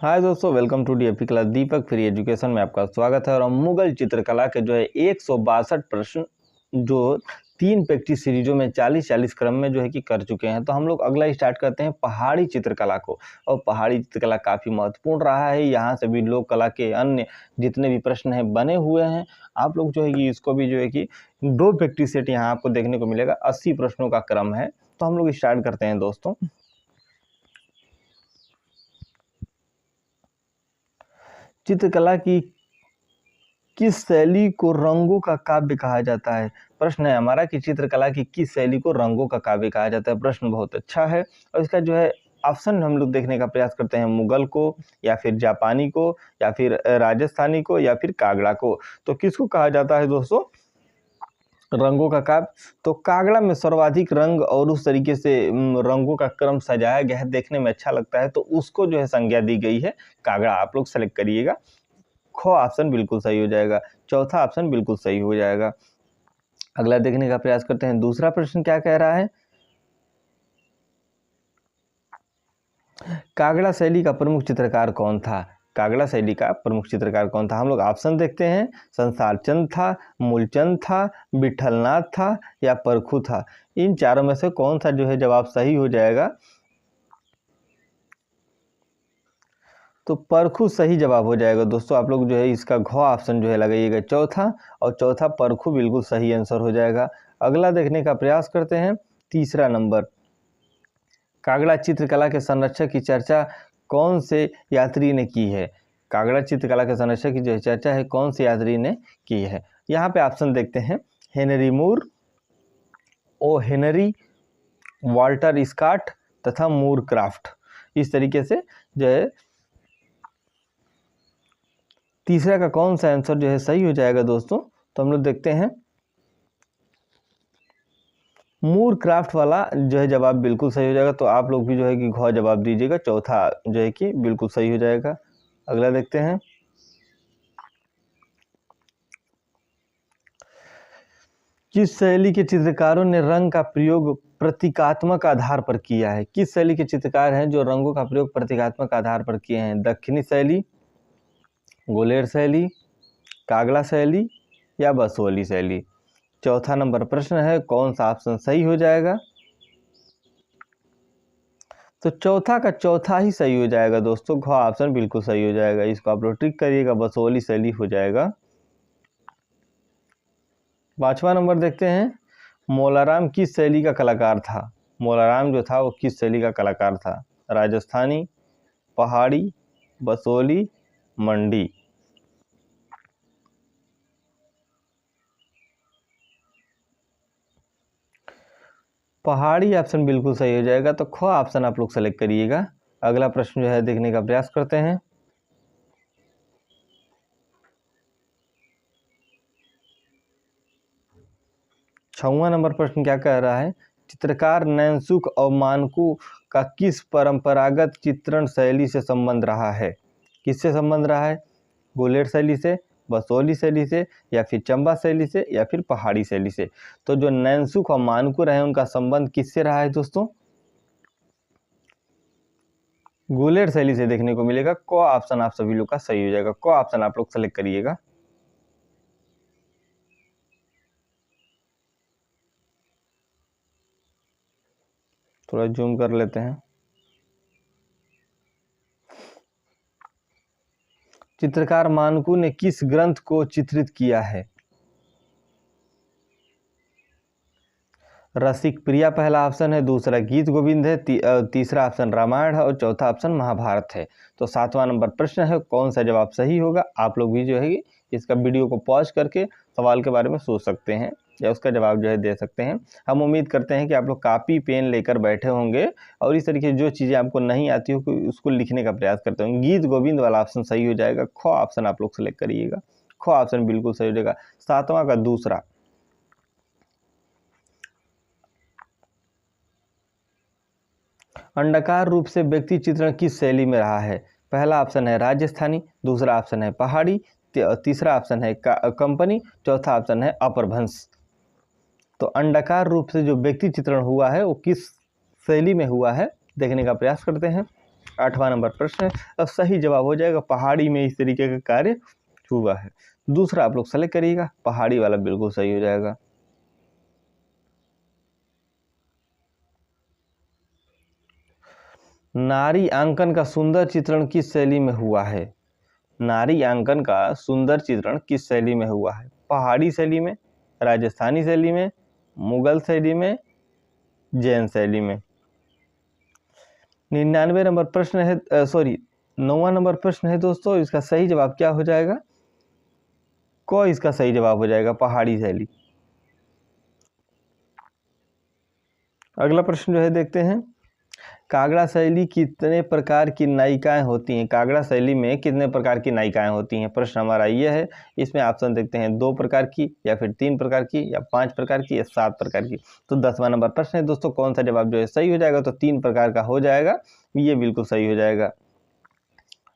हाय दोस्तों, welcome to DFP class Deepak free education में आपका स्वागत है। और हम मुगल चित्रकला के जो है 162 प्रश्न जो 3 प्रैक्टिस सीरीजों में 40-40 क्रम में जो है कि कर चुके हैं। तो हम लोग अगला स्टार्ट करते हैं पहाड़ी चित्रकला को। और पहाड़ी चित्रकला काफ़ी महत्वपूर्ण रहा है। यहाँ से भी लोक कला के अन्य जितने भी प्रश्न हैं बने हुए हैं। आप लोग जो है कि इसको भी जो है कि 2 प्रैक्टिस सेट यहाँ आपको देखने को मिलेगा। 80 प्रश्नों का क्रम है। तो हम लोग स्टार्ट करते हैं दोस्तों। चित्रकला की किस शैली को रंगों का काव्य कहा जाता है? प्रश्न है हमारा कि चित्रकला की किस शैली को रंगों का काव्य कहा जाता है। प्रश्न बहुत अच्छा है। और इसका जो है ऑप्शन हम लोग देखने का प्रयास करते हैं, मुगल को या फिर जापानी को या फिर राजस्थानी को या फिर कागड़ा को। तो किसको कहा जाता है दोस्तों? रंगों का काव्य। तो कागड़ा में सर्वाधिक रंग और उस तरीके से रंगों का क्रम सजाया गया है, देखने में अच्छा लगता है, तो उसको जो है संज्ञा दी गई है कागड़ा। आप लोग सेलेक्ट करिएगा। ख ऑप्शन बिल्कुल सही हो जाएगा। चौथा ऑप्शन बिल्कुल सही हो जाएगा। अगला देखने का प्रयास करते हैं। दूसरा प्रश्न क्या कह रहा है? कागड़ा शैली का प्रमुख चित्रकार कौन था? कागड़ा शैली का प्रमुख चित्रकार कौन था? हम लोग ऑप्शन देखते हैं। संसार चंद था, मूलचंद था, विठलनाथ था या परखू था। इन चारों में से कौन सा जो है जवाब सही हो जाएगा? तो परखू सही जवाब हो जाएगा दोस्तों। आप लोग जो है इसका घ ऑप्शन जो है लगाइएगा चौथा, और चौथा परखू बिल्कुल सही आंसर हो जाएगा। अगला देखने का प्रयास करते हैं। तीसरा नंबर, कागड़ा चित्रकला के संरक्षक की चर्चा कौन से यात्री ने की है? कागड़ा चित्रकला के संरक्षक की जो चर्चा है कौन से यात्री ने की है? यहाँ पे ऑप्शन देखते हैं। हेनरी मूर, ओ हेनरी, वाल्टर स्कॉट तथा मूर क्राफ्ट। इस तरीके से जो है तीसरा का कौन सा आंसर जो है सही हो जाएगा दोस्तों? तो हम लोग देखते हैं। मूर क्राफ्ट वाला जो है जवाब बिल्कुल सही हो जाएगा। तो आप लोग भी जो है कि घ जवाब दीजिएगा। चौथा जो है कि बिल्कुल सही हो जाएगा। अगला देखते हैं। किस शैली के चित्रकारों ने रंग का प्रयोग प्रतीकात्मक आधार पर किया है? किस शैली के चित्रकार हैं जो रंगों का प्रयोग प्रतीकात्मक आधार पर किए हैं? दक्षिणी शैली, गोलेर शैली, कागड़ा शैली या बसोली शैली? चौथा नंबर प्रश्न है, कौन सा ऑप्शन सही हो जाएगा? तो चौथा का चौथा ही सही हो जाएगा दोस्तों। घ ऑप्शन बिल्कुल सही हो जाएगा। इसको आप लोग टिक करिएगा, बसोली शैली हो जाएगा। पांचवा नंबर देखते हैं। मोलाराम किस शैली का कलाकार था? मोलाराम जो था वो किस शैली का कलाकार था? राजस्थानी, पहाड़ी, बसोली, मंडी। पहाड़ी ऑप्शन बिल्कुल सही हो जाएगा। तो ख ऑप्शन आप लोग सेलेक्ट करिएगा। अगला प्रश्न जो है देखने का प्रयास करते हैं। छठवां नंबर प्रश्न क्या कह रहा है? चित्रकार नैनसुख और मानकू का किस परंपरागत चित्रण शैली से संबंध रहा है? किससे संबंध रहा है? गोलेर शैली से, बसोली शैली से या फिर चंबा शैली से या फिर पहाड़ी शैली से? तो जो नैनसुख और मानकू रहे उनका संबंध किससे रहा है दोस्तों? गोलेर शैली से देखने को मिलेगा। क ऑप्शन आप सभी लोग का सही हो जाएगा। क ऑप्शन आप लोग सेलेक्ट करिएगा। थोड़ा जूम कर लेते हैं। चित्रकार मानकू ने किस ग्रंथ को चित्रित किया है? रसिक प्रिया पहला ऑप्शन है, दूसरा गीत गोविंद है, तीसरा ऑप्शन रामायण है और चौथा ऑप्शन महाभारत है। तो सातवां नंबर प्रश्न है, कौन सा जवाब सही होगा? आप लोग भी जो है इसका वीडियो को पॉज करके सवाल के बारे में सोच सकते हैं या उसका जवाब जो है दे सकते हैं। हम उम्मीद करते हैं कि आप लोग कापी पेन लेकर बैठे होंगे और इस तरीके जो चीज़ें आपको नहीं आती हो उसको लिखने का प्रयास करते होंगे। गीत गोविंद वाला ऑप्शन सही हो जाएगा। ख ऑप्शन आप लोग सेलेक्ट करिएगा। ख ऑप्शन बिल्कुल सही हो जाएगा। सातवां का दूसरा, अंडाकार रूप से व्यक्ति चित्रण किस शैली में रहा है? पहला ऑप्शन है राजस्थानी, दूसरा ऑप्शन है पहाड़ी, तीसरा ऑप्शन है कंपनी, चौथा ऑप्शन है अपरभंश। तो अंडाकार रूप से जो व्यक्ति चित्रण हुआ है वो किस शैली में हुआ है देखने का प्रयास करते हैं। 8वां नंबर प्रश्न है, अब सही जवाब हो जाएगा पहाड़ी में इस तरीके का कार्य हुआ है। दूसरा आप लोग सेलेक्ट करिएगा, पहाड़ी वाला बिल्कुल सही हो जाएगा। नारी आंकन का सुंदर चित्रण किस शैली में हुआ है? नारी आंकन का सुंदर चित्रण किस शैली में हुआ है? पहाड़ी शैली में, राजस्थानी शैली में, मुगल शैली में, जैन शैली में। 99 नंबर प्रश्न है, 9वां नंबर प्रश्न है दोस्तों, इसका सही जवाब क्या हो जाएगा? इसका सही जवाब हो जाएगा पहाड़ी शैली। अगला प्रश्न जो है देखते हैं, कागड़ा शैली कितने प्रकार की नायिकाएं होती हैं? कागड़ा शैली में कितने प्रकार की नायिकाएं होती हैं? प्रश्न हमारा ये है। इसमें ऑप्शन देखते हैं 2 प्रकार की, या फिर 3 प्रकार की, या 5 प्रकार की, या 7 प्रकार की। तो 10वां नंबर प्रश्न है दोस्तों, कौन सा जवाब जो है सही हो जाएगा? तो 3 प्रकार का हो जाएगा, ये बिल्कुल सही हो जाएगा।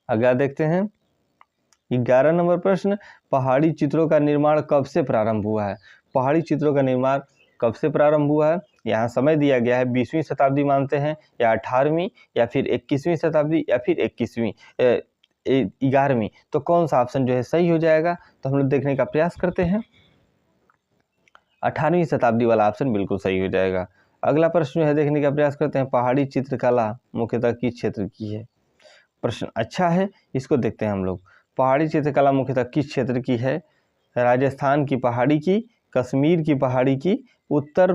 अगला देखते हैं 11 नंबर प्रश्न, पहाड़ी चित्रों का निर्माण कब से प्रारंभ हुआ है? पहाड़ी चित्रों का निर्माण कब से प्रारंभ हुआ है? यहाँ समय दिया गया है 20वीं शताब्दी मानते हैं, या 18वीं, या फिर 21वीं शताब्दी, या फिर 11वीं। तो कौन सा ऑप्शन जो है सही हो जाएगा? तो हम लोग देखने का प्रयास करते हैं। 18वीं शताब्दी वाला ऑप्शन बिल्कुल सही हो जाएगा। अगला प्रश्न जो है देखने का प्रयास करते हैं, पहाड़ी चित्रकला मुख्यतः किस क्षेत्र की है? प्रश्न अच्छा है, इसको देखते हैं हम लोग। पहाड़ी चित्रकला मुख्यतः किस क्षेत्र की है? राजस्थान की पहाड़ी की, कश्मीर की पहाड़ी की, उत्तर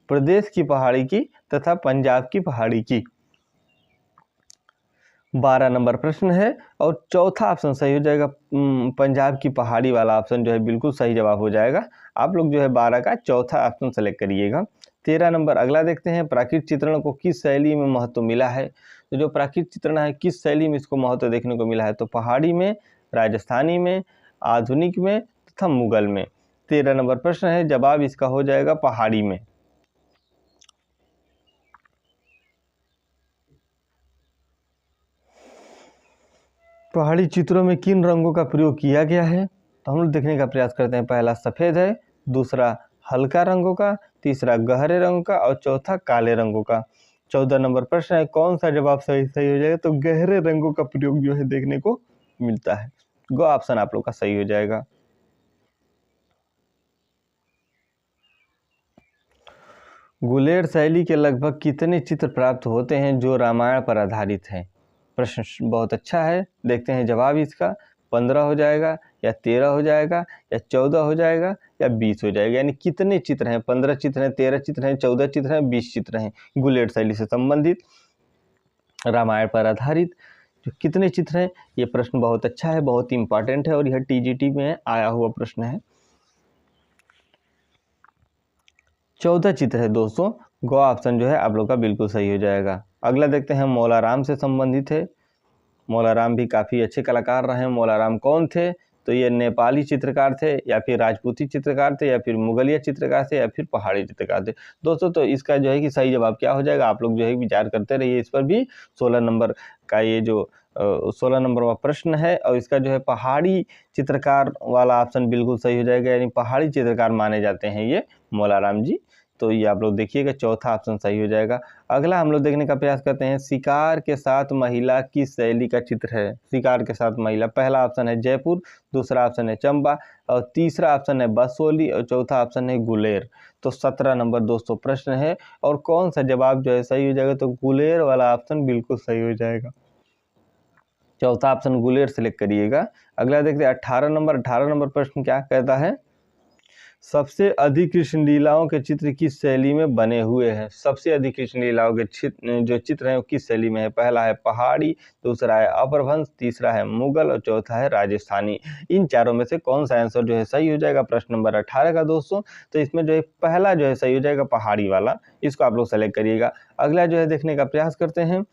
प्रदेश की पहाड़ी की, तथा पंजाब की पहाड़ी की। 12 नंबर प्रश्न है, और चौथा ऑप्शन सही हो जाएगा, पंजाब की पहाड़ी वाला ऑप्शन जो है बिल्कुल सही जवाब हो जाएगा। आप लोग जो है 12 का चौथा ऑप्शन सेलेक्ट करिएगा। 13 नंबर अगला देखते हैं, प्राकृतिक चित्रण को किस शैली में महत्व मिला है? तो जो प्राकृतिक चित्रण है किस शैली में इसको महत्व देखने को मिला है? तो पहाड़ी में, राजस्थानी में, आधुनिक में, तथा मुगल में। 13 नंबर प्रश्न है, जवाब इसका हो जाएगा पहाड़ी में। पहाड़ी चित्रों में किन रंगों का प्रयोग किया गया है? तो हम लोग देखने का प्रयास करते हैं। पहला सफ़ेद है, दूसरा हल्का रंगों का, तीसरा गहरे रंगों का, और चौथा काले रंगों का। 14 नंबर प्रश्न है, कौन सा जवाब सही हो जाएगा? तो गहरे रंगों का प्रयोग जो है देखने को मिलता है। गो ऑप्शन आप लोग का सही हो जाएगा। गुलेर शैली के लगभग कितने चित्र प्राप्त होते हैं जो रामायण पर आधारित हैं? प्रश्न बहुत अच्छा है, देखते हैं जवाब इसका। 15 हो जाएगा, या 13 हो जाएगा, या 14 हो जाएगा, या 20 हो जाएगा। यानी कितने चित्र हैं? 15 चित्र हैं, 13 चित्र हैं, 14 चित्र हैं, 20 चित्र हैं गुलेर शैली से संबंधित, रामायण पर आधारित। जो कितने चित्र हैं, ये प्रश्न बहुत अच्छा है, बहुत ही इंपॉर्टेंट है, और यह TGT में आया हुआ प्रश्न है। 14 चित्र है दोस्तों, गो ऑप्शन जो है आप लोग का बिल्कुल सही हो जाएगा। अगला देखते हैं, मौलाराम से संबंधित है। मौलाराम भी काफ़ी अच्छे कलाकार रहे हैं। मौलाराम कौन थे? तो ये नेपाली चित्रकार थे, या फिर राजपूती चित्रकार थे, या फिर मुगलिया चित्रकार थे, या फिर पहाड़ी चित्रकार थे। दोस्तों तो इसका जो है कि सही जवाब क्या हो जाएगा? आप लोग जो है विचार करते रहिए इस पर भी। 16 नंबर का ये जो 16 नंबर का प्रश्न है, और इसका जो है पहाड़ी चित्रकार वाला ऑप्शन बिल्कुल सही हो जाएगा। यानी पहाड़ी चित्रकार माने जाते हैं ये मौलाराम जी। तो ये आप लोग देखिएगा, चौथा ऑप्शन सही हो जाएगा। अगला हम लोग देखने का प्रयास करते हैं, शिकार के साथ महिला किस शैली का चित्र है? शिकार के साथ महिला, पहला ऑप्शन है जयपुर, दूसरा ऑप्शन है चंबा, और तीसरा ऑप्शन है बसोली, और चौथा ऑप्शन है गुलेर। तो 17 नंबर दोस्तों प्रश्न है, और कौन सा जवाब जो है सही हो जाएगा? तो गुलेर वाला ऑप्शन बिल्कुल सही हो जाएगा। चौथा ऑप्शन गुलेर सेलेक्ट करिएगा। अगला देखते हैं 18 नंबर प्रश्न क्या कहता है, सबसे अधिक कृष्ण लीलाओं के चित्र किस शैली में बने हुए हैं? सबसे अधिक कृष्ण लीलाओं के जो चित्र हैं वो किस शैली में है? पहला है पहाड़ी, दूसरा है अपभ्रंश, तीसरा है मुगल, और चौथा है राजस्थानी। इन चारों में से कौन सा आंसर जो है सही हो जाएगा? प्रश्न नंबर 18 का दोस्तों। तो इसमें जो है पहला जो है सही हो जाएगा, पहाड़ी वाला, इसको आप लोग सेलेक्ट करिएगा। अगला जो है देखने का प्रयास करते हैं,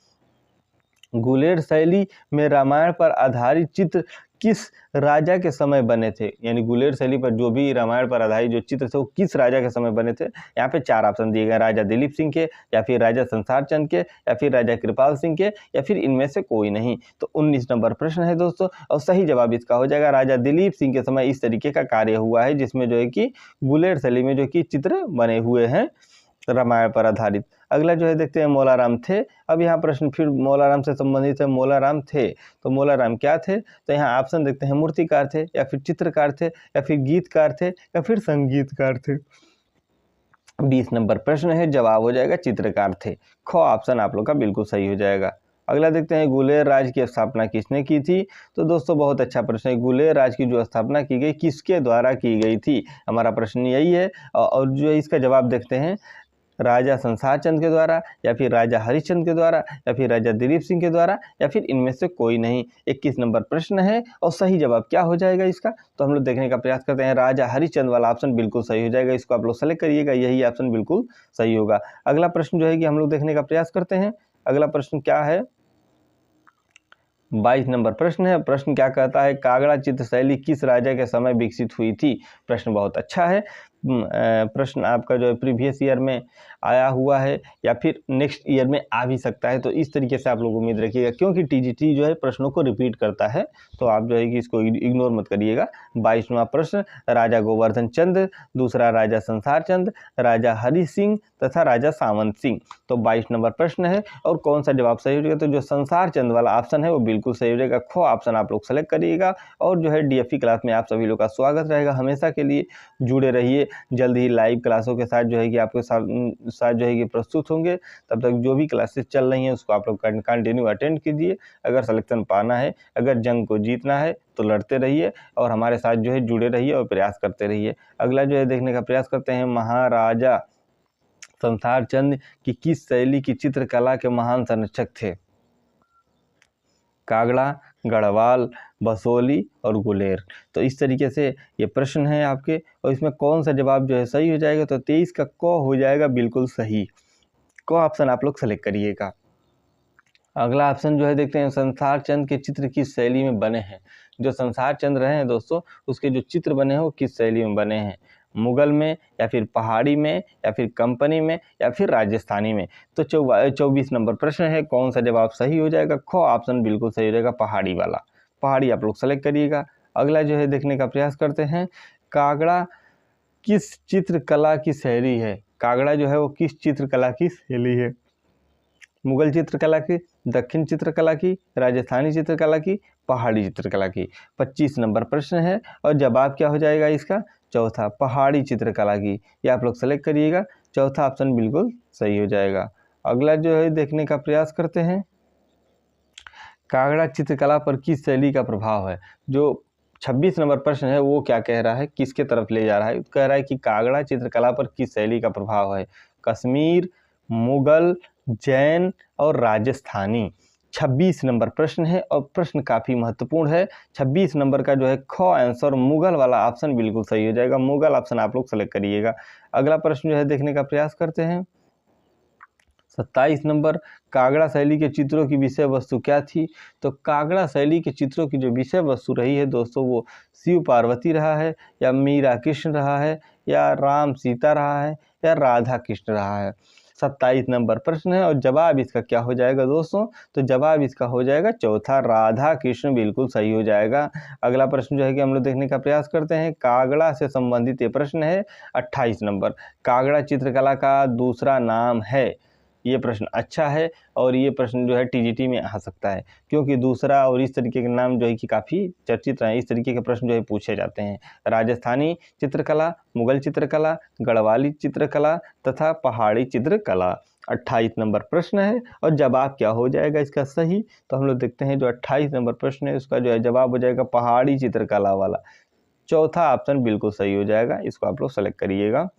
गुलेर शैली में रामायण पर आधारित चित्र किस राजा के समय बने थे? यानी गुलेर शैली पर जो भी रामायण पर आधारित जो चित्र थे वो किस राजा के समय बने थे? यहाँ पे 4 ऑप्शन दिए गए, राजा दिलीप सिंह के, या फिर राजा संसार चंद के, या फिर राजा कृपाल सिंह के, या फिर इनमें से कोई नहीं। तो 19 नंबर प्रश्न है दोस्तों, और सही जवाब इसका हो जाएगा राजा दिलीप सिंह के समय इस तरीके का कार्य हुआ है, जिसमें जो है कि गुलेर शैली में जो कि चित्र बने हुए हैं। रामायण पर आधारित। अगला जो है देखते हैं मौलाराम थे। अब यहाँ प्रश्न फिर मौलाराम से संबंधित है। मौलाराम थे तो मौलाराम क्या थे? तो यहाँ ऑप्शन देखते हैं, मूर्तिकार थे या फिर चित्रकार थे या फिर गीतकार थे या फिर संगीतकार थे। 20 नंबर प्रश्न है, जवाब हो जाएगा चित्रकार थे। ख ऑप्शन आप लोग का बिल्कुल सही हो जाएगा। अगला देखते हैं गुलेर राज की स्थापना किसने की थी? तो दोस्तों बहुत अच्छा प्रश्न है। गुलेर राज की जो स्थापना की गई किसके द्वारा की गई थी, हमारा प्रश्न यही है। और जो इसका जवाब देखते हैं, राजा संसार चंद के द्वारा या फिर राजा हरिश्चंद्र के द्वारा या फिर राजा दिलीप सिंह के द्वारा या फिर इनमें से कोई नहीं। 21 नंबर प्रश्न है और सही जवाब क्या हो जाएगा इसका, तो हम लोग देखने का प्रयास करते हैं। राजा हरिश्चंद्र वाला ऑप्शन बिल्कुल सही हो जाएगा, इसको आप लोग सेलेक्ट करिएगा, यही ऑप्शन बिल्कुल सही होगा। अगला प्रश्न जो है कि हम लोग देखने का प्रयास करते हैं। अगला प्रश्न क्या है? 22 नंबर प्रश्न है। प्रश्न क्या कहता है? कागड़ा चित्र शैली किस राजा के समय विकसित हुई थी? प्रश्न बहुत अच्छा है। प्रश्न आपका जो है प्रीवियस ईयर में आया हुआ है या फिर नेक्स्ट ईयर में आ भी सकता है, तो इस तरीके से आप लोग उम्मीद रखिएगा, क्योंकि टीजीटी जो है प्रश्नों को रिपीट करता है, तो आप जो है कि इसको इग्नोर मत करिएगा। 22वां प्रश्न, राजा गोवर्धन चंद्र, दूसरा राजा संसार चंद, राजा हरि सिंह तथा राजा सावंत सिंह। तो 22 नंबर प्रश्न है और कौन सा जवाब सही हो जाएगा? तो जो संसार चंद वाला ऑप्शन है वो बिल्कुल सही हो जाएगा। ख ऑप्शन आप लोग सेलेक्ट करिएगा। और जो है डीएफई क्लास में आप सभी लोग का स्वागत रहेगा, हमेशा के लिए जुड़े रहिए। जल्द ही लाइव क्लासों के साथ जो है कि आपके साथ जो है कि प्रस्तुत होंगे। तब तक जो भी क्लासेस चल रही हैं उसको आप लोग कंटिन्यू अटेंड कीजिए। अगर सिलेक्शन पाना है, अगर जंग को जीतना है तो लड़ते रहिए और हमारे साथ जो है जुड़े रहिए और प्रयास करते रहिए। अगला जो है देखने का प्रयास करते हैं, महाराजा संसार चंद की किस शैली की चित्रकला के महान संरक्षक थे? कागड़ा, गढ़वाल, बसोली और गुलेर। तो इस तरीके से ये प्रश्न है आपके, और इसमें कौन सा जवाब जो है सही हो जाएगा? तो 23 का क हो जाएगा बिल्कुल सही। क ऑप्शन आप लोग सेलेक्ट करिएगा। अगला ऑप्शन जो है देखते हैं, संसार चंद के चित्र किस शैली में बने हैं? जो संसार चंद रहे हैं दोस्तों, उसके जो चित्र बने हैं वो किस शैली में बने हैं? मुगल में या फिर पहाड़ी में या फिर कंपनी में या फिर राजस्थानी में। तो 24 नंबर प्रश्न है, कौन सा जवाब सही हो जाएगा? ख ऑप्शन बिल्कुल सही हो जाएगा, पहाड़ी वाला। पहाड़ी आप लोग सेलेक्ट करिएगा। अगला जो है देखने का प्रयास करते हैं, कागड़ा किस चित्रकला की शैली है? कागड़ा जो है वो किस चित्रकला की शैली है? मुगल चित्रकला की, दक्षिण चित्रकला की, राजस्थानी चित्रकला की, पहाड़ी चित्रकला की। 25 नंबर प्रश्न है और जवाब क्या हो जाएगा इसका? चौथा, पहाड़ी चित्रकला की। ये आप लोग सेलेक्ट करिएगा, चौथा ऑप्शन बिल्कुल सही हो जाएगा। अगला जो है देखने का प्रयास करते हैं, कागड़ा चित्रकला पर किस शैली का प्रभाव है? जो 26 नंबर प्रश्न है वो क्या कह रहा है, किसके तरफ ले जा रहा है? कह रहा है कि कागड़ा चित्रकला पर किस शैली का प्रभाव है? कश्मीर, मुगल, जैन और राजस्थानी। 26 नंबर प्रश्न है और प्रश्न काफ़ी महत्वपूर्ण है। 26 नंबर का जो है ख आंसर मुगल वाला ऑप्शन बिल्कुल सही हो जाएगा। मुगल ऑप्शन आप लोग सेलेक्ट करिएगा। अगला प्रश्न जो है देखने का प्रयास करते हैं, 27 नंबर, कागड़ा शैली के चित्रों की विषय वस्तु क्या थी? तो कागड़ा शैली के चित्रों की जो विषय वस्तु रही है दोस्तों, वो शिव पार्वती रहा है या मीरा कृष्ण रहा है या राम सीता रहा है या राधा कृष्ण रहा है। 27 नंबर प्रश्न है और जवाब इसका क्या हो जाएगा दोस्तों? तो जवाब इसका हो जाएगा चौथा, राधा कृष्ण बिल्कुल सही हो जाएगा। अगला प्रश्न जो है कि हम लोग देखने का प्रयास करते हैं, कागड़ा से संबंधित ये प्रश्न है 28 नंबर, कागड़ा चित्रकला का दूसरा नाम है। ये प्रश्न अच्छा है और ये प्रश्न जो है टीजीटी में आ सकता है, क्योंकि दूसरा और इस तरीके के नाम जो है कि काफ़ी चर्चित रहे, इस तरीके के प्रश्न जो है पूछे जाते हैं। राजस्थानी चित्रकला, मुगल चित्रकला, गढ़वाली चित्रकला तथा पहाड़ी चित्रकला। 28 नंबर प्रश्न है और जवाब क्या हो जाएगा इसका सही? तो हम लोग देखते हैं, जो 28 नंबर प्रश्न है उसका जो है जवाब हो जाएगा पहाड़ी चित्रकला वाला। चौथा ऑप्शन बिल्कुल सही हो जाएगा, इसको आप लोग सेलेक्ट करिएगा।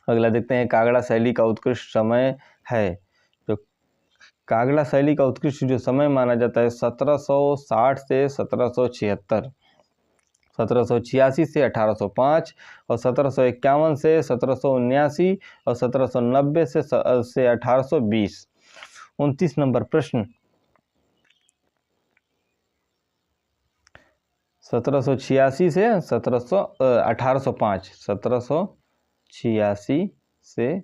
अगला देखते हैं, कागड़ा शैली का उत्कृष्ट समय है। जो कागड़ा शैली का उत्कृष्ट जो समय माना जाता है 1760 से 1776, 1786 से 1805 और 1751 से 1779 और 1790 से 1820। 29 नंबर प्रश्न, 1786 से 1805, 1786 से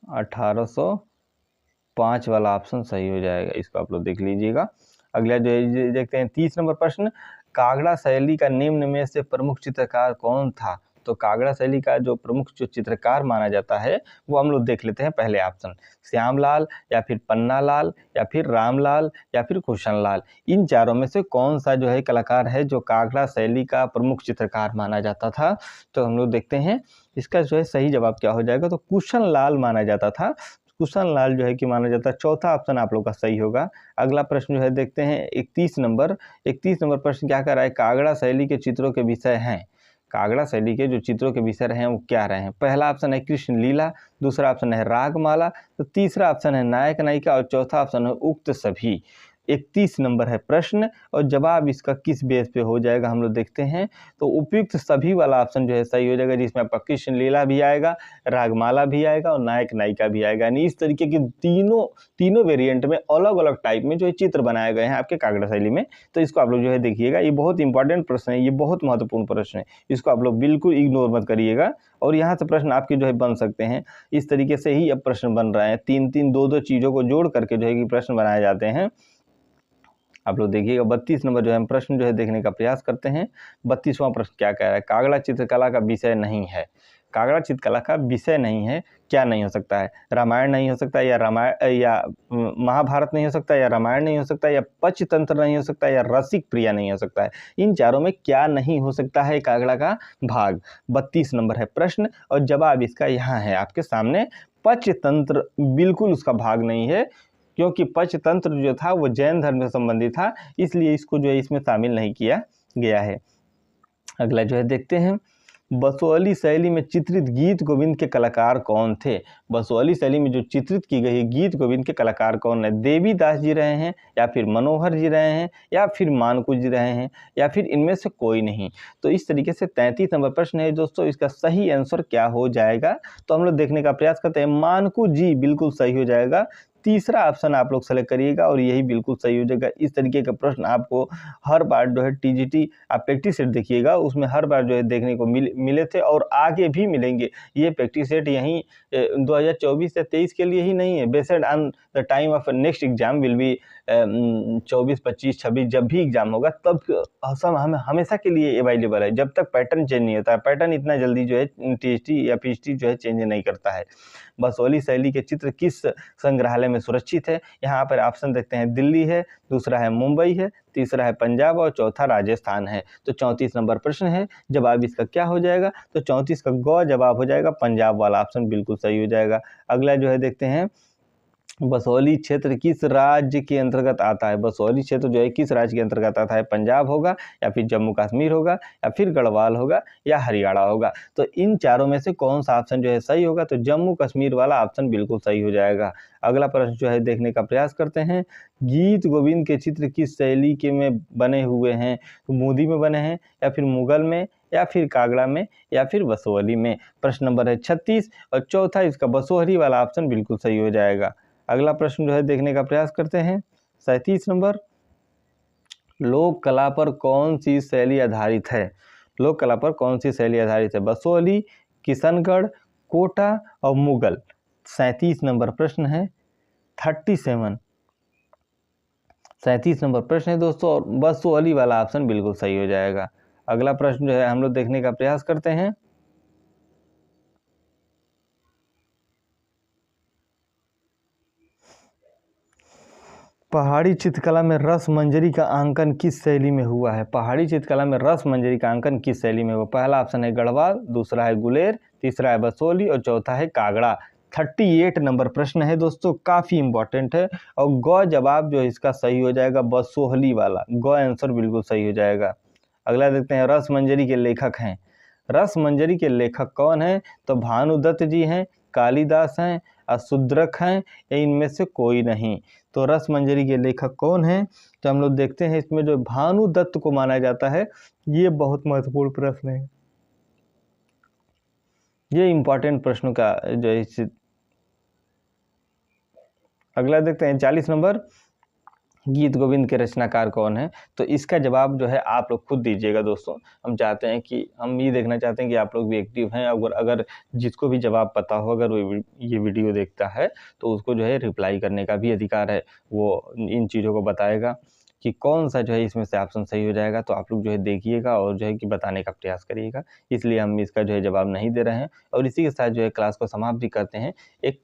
1805 वाला ऑप्शन सही हो जाएगा, इसको आप लोग देख लीजिएगा। अगला जो है देखते हैं 30 नंबर प्रश्न, कागड़ा शैली का निम्न में से प्रमुख चित्रकार कौन था? तो कागड़ा शैली का जो प्रमुख जो चित्रकार माना जाता है वो हम लोग देख लेते हैं। पहले ऑप्शन श्यामलाल या फिर पन्नालाल या फिर रामलाल या फिर कुशनलाल, इन चारों में से कौन सा जो है कलाकार है जो कागड़ा शैली का प्रमुख चित्रकार माना जाता था। तो हम लोग देखते हैं इसका जो है सही जवाब क्या हो जाएगा, तो कुशनलाल माना जाता था। कुशनलाल जो है कि माना जाता है। चौथा ऑप्शन आप लोग का सही होगा। अगला प्रश्न जो है देखते हैं 31 नंबर। 31 नंबर प्रश्न क्या कर रहा है, कागड़ा शैली के चित्रों के विषय हैं। कागड़ा शैली के जो चित्रों के विषय रहे हैं वो क्या रहे हैं। पहला ऑप्शन है कृष्ण लीला, दूसरा ऑप्शन है रागमाला, तो तीसरा ऑप्शन है नायक नायिका और चौथा ऑप्शन है उक्त सभी। 31 नंबर है प्रश्न और जवाब इसका किस बेस पे हो जाएगा हम लोग देखते हैं। तो उपयुक्त सभी वाला ऑप्शन जो है सही हो जाएगा, जिसमें आपका कृष्ण लीला भी आएगा, रागमाला भी आएगा और नायक नायिका भी आएगा। यानी इस तरीके के तीनों वेरिएंट में अलग अलग टाइप में जो है चित्र बनाए गए हैं आपके कागड़ा शैली में। तो इसको आप लोग जो है देखिएगा, ये बहुत इंपॉर्टेंट प्रश्न है, ये बहुत महत्वपूर्ण प्रश्न है, इसको आप लोग बिल्कुल इग्नोर मत करिएगा। और यहाँ से प्रश्न आपके जो है बन सकते हैं। इस तरीके से ही अब प्रश्न बन रहे हैं, 3-3 2-2 चीज़ों को जोड़ करके जो है कि प्रश्न बनाए जाते हैं। आप लोग देखिएगा 32 नंबर जो है हम प्रश्न जो है देखने का प्रयास करते हैं। 32वां प्रश्न क्या कह रहा है, कागड़ा चित्रकला का विषय नहीं है। कागड़ा चित्रकला का विषय नहीं है, क्या नहीं हो सकता है, रामायण नहीं हो सकता, या रामायण या महाभारत नहीं हो सकता, या रामायण नहीं हो सकता, या पंचतंत्र नहीं हो सकता, या रसिक प्रिया नहीं हो सकता है। इन चारों में क्या नहीं हो सकता है कागड़ा का भाग। 32 नंबर है प्रश्न और जवाब इसका यहाँ है आपके सामने। पंचतंत्र बिल्कुल उसका भाग नहीं है, क्योंकि पंचतंत्र जो था वो जैन धर्म से संबंधित था, इसलिए इसको जो है इसमें शामिल नहीं किया गया है। अगला जो है देखते हैं, बसोहली शैली में चित्रित गीत गोविंद के कलाकार कौन थे। बसोहली शैली में जो चित्रित की गई है गीत गोविंद के कलाकार कौन है। देवीदास जी रहे हैं, या फिर मनोहर जी रहे हैं, या फिर मानकू जी रहे हैं, या फिर इनमें से कोई नहीं। तो इस तरीके से 33 नंबर प्रश्न है दोस्तों, इसका सही आंसर क्या हो जाएगा। तो हम लोग देखने का प्रयास करते हैं। मानकू जी बिल्कुल सही हो जाएगा। तीसरा ऑप्शन आप लोग सेलेक्ट करिएगा और यही बिल्कुल सही हो जाएगा। इस तरीके का प्रश्न आपको हर बार जो है टीजीटी आप प्रैक्टिस सेट देखिएगा, उसमें हर बार जो है देखने को मिले थे और आगे भी मिलेंगे। ये प्रैक्टिस सेट यहीं 2024 से 23 के लिए ही नहीं है, based on the time of next exam will be 24, 25, 26 जब भी एग्जाम होगा तब सब हमें हमेशा के लिए अवेलेबल है, जब तक पैटर्न चेंज नहीं होता है। पैटर्न इतना जल्दी जो है टीएसटी या पीएचडी जो है चेंज नहीं करता है। बसोहली शैली के चित्र किस संग्रहालय में सुरक्षित है। यहाँ पर ऑप्शन देखते हैं, दिल्ली है, दूसरा है मुंबई है, तीसरा है पंजाब और चौथा राजस्थान है। तो 34 नंबर प्रश्न है, जवाब इसका क्या हो जाएगा। तो 34 का ग जवाब हो जाएगा, पंजाब वाला ऑप्शन बिल्कुल सही हो जाएगा। अगला जो है देखते हैं, बसोहली क्षेत्र किस राज्य के अंतर्गत आता है। बसोहली क्षेत्र जो है किस राज्य के अंतर्गत आता है। पंजाब होगा, या फिर जम्मू कश्मीर होगा, या फिर गढ़वाल होगा, या हरियाणा होगा। तो इन चारों में से कौन सा ऑप्शन जो है सही होगा। तो जम्मू कश्मीर वाला ऑप्शन बिल्कुल सही हो जाएगा। अगला प्रश्न जो है देखने का प्रयास करते हैं, गीत गोविंद के चित्र किस शैली के में बने हुए हैं। तो मोदी में बने हैं, या फिर मुगल में, या फिर कागड़ा में, या फिर बसोहली में। प्रश्न नंबर है 36 और चौथा इसका बसोहली वाला ऑप्शन बिल्कुल सही हो जाएगा। अगला प्रश्न जो है देखने का प्रयास करते हैं, 37 नंबर, लोक कला पर कौन सी शैली आधारित है। लोक कला पर कौन सी शैली आधारित है। बसोहली, किशनगढ़, कोटा और मुगल। 37 नंबर प्रश्न है। 37 नंबर प्रश्न है दोस्तों, और बसोहली वाला ऑप्शन बिल्कुल सही हो जाएगा। अगला प्रश्न जो है हम लोग देखने का प्रयास करते हैं, पहाड़ी चित्रकला में रस मंजरी का अंकन किस शैली में हुआ है। पहाड़ी चित्रकला में रस मंजरी का अंकन किस शैली में हुआ। पहला ऑप्शन है गढ़वाल, दूसरा है गुलेर, तीसरा है बसोहली और चौथा है कागड़ा। 38 नंबर प्रश्न है दोस्तों, काफ़ी इंपॉर्टेंट है और ग जवाब जो है इसका सही हो जाएगा, बसोहली वाला ग आंसर बिल्कुल सही हो जाएगा। अगला देखते हैं, रस मंजरी के लेखक हैं। रस मंजरी के लेखक कौन हैं। तो भानुदत्त जी हैं, कालिदास हैं, अशुद्रक हैं, या इनमें से कोई नहीं। तो रस मंजरी के लेखक कौन हैं। तो हम लोग देखते हैं इसमें जो भानुदत्त को माना जाता है, ये बहुत महत्वपूर्ण प्रश्न है, ये इंपॉर्टेंट प्रश्नों का जो है। अगला देखते हैं 40 नंबर, गीत गोविंद के रचनाकार कौन है। तो इसका जवाब जो है आप लोग खुद दीजिएगा दोस्तों। हम चाहते हैं कि हम ये देखना चाहते हैं कि आप लोग भी एक्टिव हैं। अगर जिसको भी जवाब पता हो, अगर वो ये वीडियो देखता है तो उसको जो है रिप्लाई करने का भी अधिकार है, वो इन चीज़ों को बताएगा। कि कौन सा जो है इसमें से ऑप्शन सही हो जाएगा, तो आप लोग जो है देखिएगा और जो है कि बताने का प्रयास करिएगा। इसलिए हम इसका जो है जवाब नहीं दे रहे हैं। और इसी के साथ जो है क्लास को समाप्त भी करते हैं। एक